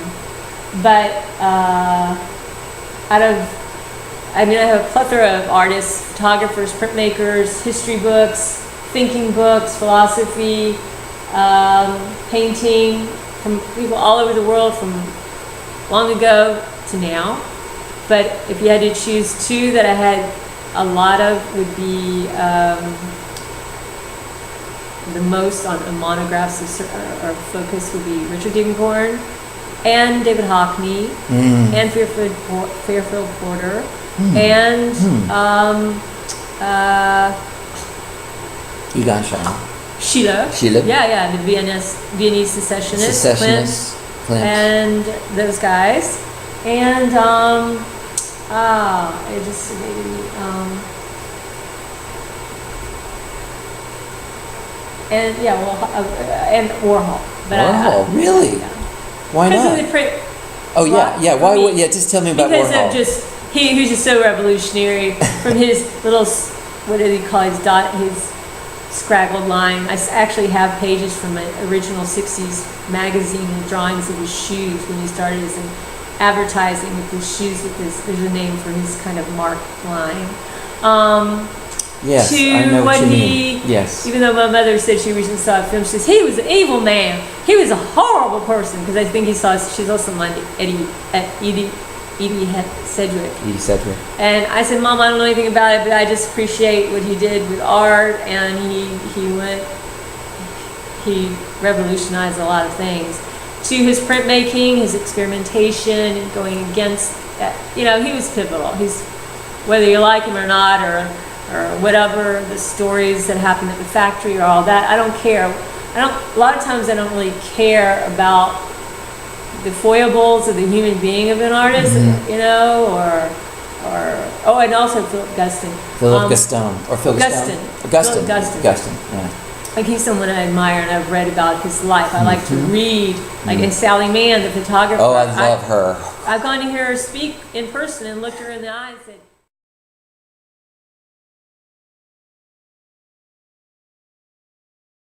But I have a plethora of artists, photographers, printmakers, history books, thinking books, philosophy, painting, from people all over the world from long ago to now. But if you had to choose two that I had a lot of, would be the most on monographs or focus would be Richard Diebenkorn and David Hockney and Fairfield Porter and Sheila. Yeah, the Viennese secessionists, Klimt, and those guys. And it just made me and Warhol. But Warhol, really? Yeah. Why not? Because of the print. Oh yeah. Why would? Yeah, just tell me about because Warhol. Of just he was just so revolutionary from his little, what did he call his scraggled line. I actually have pages from my original 60s magazine with drawings of his shoes when he started his advertising with his shoes. There's a name for his kind of marked line. Yes, I know what you mean. Yes. Even though my mother said she recently saw a film, she says he was an evil man. He was a horrible person because I think she's also on Edie Sedgwick. Edie Sedgwick. And I said, Mom, I don't know anything about it, but I just appreciate what he did with art, and he revolutionized a lot of things. To his printmaking, his experimentation, and going against, he was pivotal. He's, whether you like him or not, or whatever, the stories that happened at the factory or all that, I don't care. a lot of times I don't really care about the foibles of the human being of an artist, you know, oh, and also Philip Guston. Philip Gaston, or Phil Guston. Gaston. Philip Guston. Guston, yeah. Like he's someone I admire and I've read about his life. I like to read, like and Sally Mann, the photographer. Oh, I love her. I've gone to hear her speak in person and looked her in the eye and said,